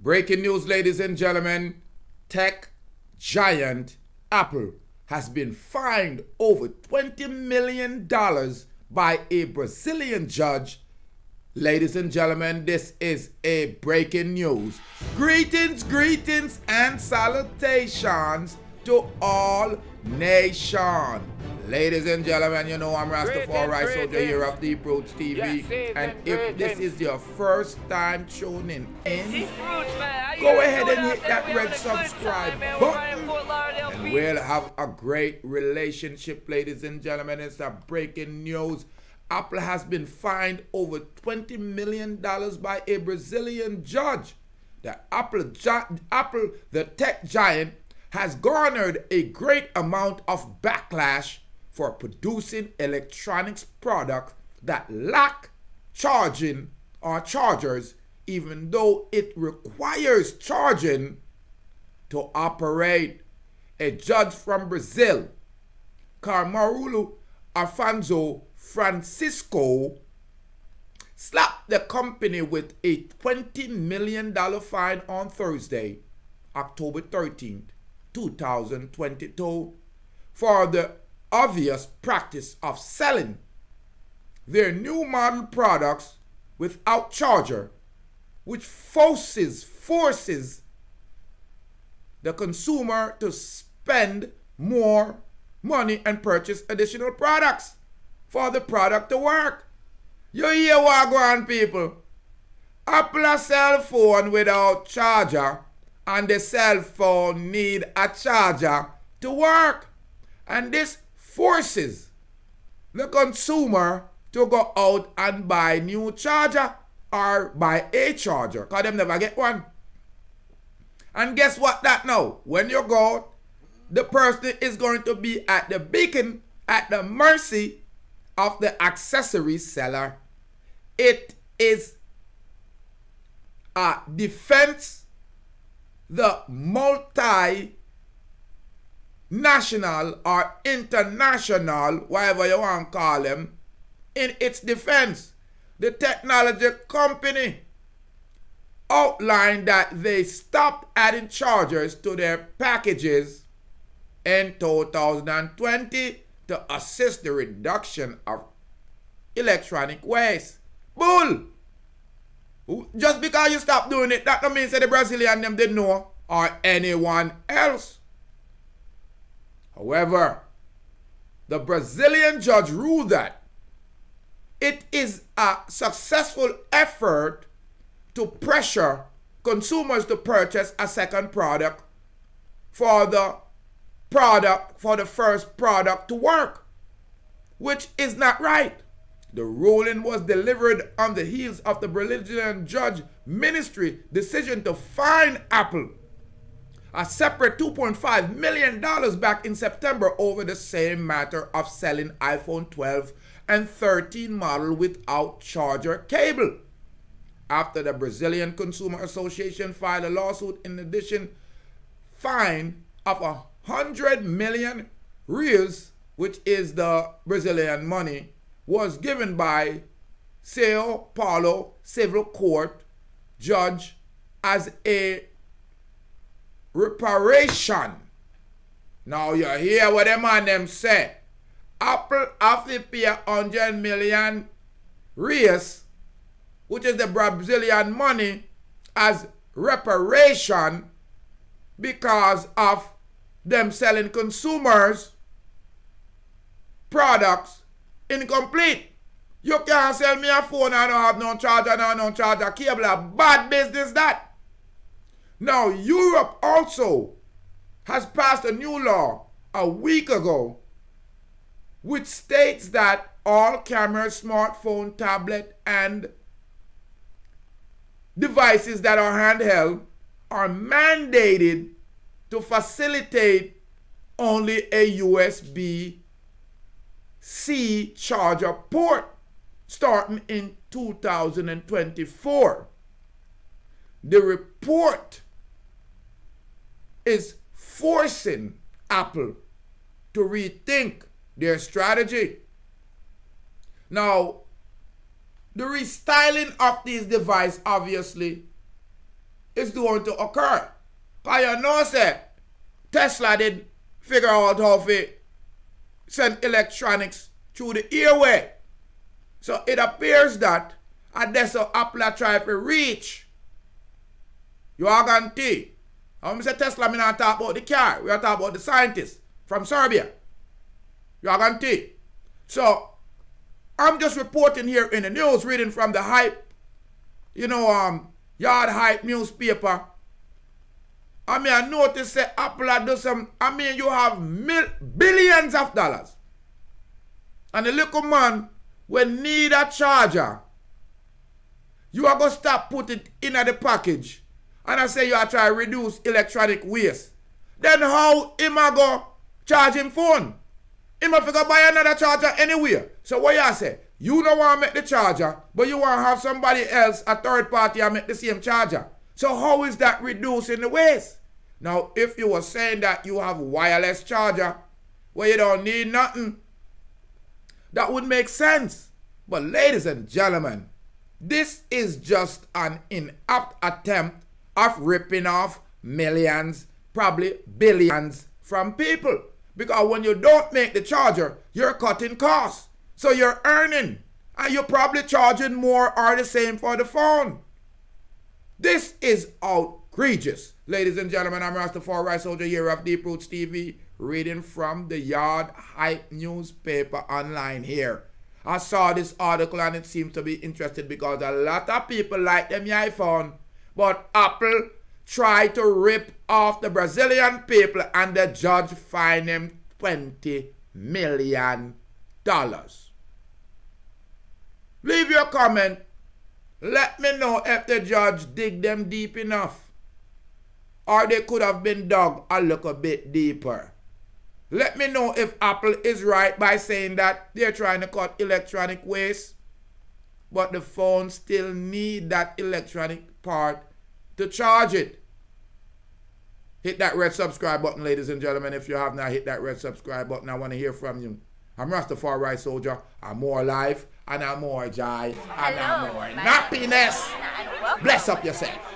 Breaking news, ladies and gentlemen. Tech giant Apple has been fined over $20 million by a Brazilian judge. Ladies and gentlemen, this is a breaking news. Greetings, greetings, and salutations to all nation. Ladies and gentlemen, you know I'm Rastafari, soldier here of Deep Roots TV. And if this is your first time tuning in, go ahead and hit that red subscribe button. And we'll have a great relationship, ladies and gentlemen. It's a breaking news. Apple has been fined over $20 million by a Brazilian judge. The the tech giant, has garnered a great amount of backlash for producing electronics products that lack charging or chargers, even though it requires charging to operate. A judge from Brazil, Carmarulo Afonso Francisco, slapped the company with a $20 million fine on Thursday, October 13th, 2022, for the obvious practice of selling their new model products without charger, which forces the consumer to spend more money and purchase additional products for the product to work. You hear what go on, people? Apple a cell phone without charger, and the cell phone need a charger to work. And this forces the consumer to go out and buy new charger or buy a charger, because them never get one. And guess what that now? When you go, the person is going to be at the beacon, at the mercy of the accessory seller. It is a defense the multi-national or international, whatever you want to call them, in its defense. The technology company outlined that they stopped adding chargers to their packages in 2020 to assist the reduction of electronic waste. Bull! Just because you stop doing it, that don't mean that the Brazilian them didn't know, or anyone else. However, the Brazilian judge ruled that it is a successful effort to pressure consumers to purchase a second product for the first product to work, which is not right. The ruling was delivered on the heels of the Brazilian judge ministry decision to fine Apple a separate $2.5 million back in September over the same matter of selling iPhone 12 and 13 model without charger cable. After the Brazilian Consumer Association filed a lawsuit, in addition, fine of 100 million reais, which is the Brazilian money, was given by Sao Paulo Civil Court judge as a reparation. Now you hear what them and them say. Apple have to pay 100 million reais, which is the Brazilian money, as reparation because of them selling consumers products incomplete. You can't sell me a phone and I don't have no charger, no charger cable. A bad business that. Now, Europe also has passed a new law a week ago which states that all cameras, smartphone, tablet, and devices that are handheld are mandated to facilitate only a USB-C charger port starting in 2024. The report is forcing Apple to rethink their strategy. Now, the restyling of these devices obviously is going to occur. Because you know, say, Tesla did figure out how to send electronics through the airway. So it appears that that's how Apple try to reach. You are guarantee. When I say Tesla, I'm not talking about the car. We are talking about the scientists from Serbia. You are guarantee. So I'm just reporting here in the news, reading from the Hype, Yard Hype newspaper. I notice that Apple do some, you have billions of dollars. And the little man will need a charger. You are going to stop putting it in the package. And I say you are trying to reduce electronic waste. Then how him a go charge him phone? Him a figure buy another charger anywhere. So what you say? You don't want to make the charger, but you want to have somebody else, a third party, and make the same charger. So how is that reducing the waste? Now, if you were saying that you have wireless charger, where you don't need nothing, that would make sense. But ladies and gentlemen, this is just an inapt attempt of ripping off millions, probably billions from people. Because when you don't make the charger, you're cutting costs. So you're earning. And you're probably charging more or the same for the phone. This is outrageous. Ladies and gentlemen, I'm Rastafari Soldier here of Deep Roots TV, reading from the Yard Hype newspaper online here. I saw this article and it seems to be interesting because a lot of people like them iPhone. But Apple tried to rip off the Brazilian people and the judge fined him $20 million. Leave your comment. Let me know if the judge dig them deep enough. Or they could have been dug a little bit deeper. Let me know if Apple is right by saying that they're trying to cut electronic waste, but the phone still need that electronic part to charge it. Hit that red subscribe button, ladies and gentlemen. If you have not hit that red subscribe button, I want to hear from you. I'm Rastafari Soldier. I'm more life, and I'm more joy, and I'm more happiness. Bless up yourself.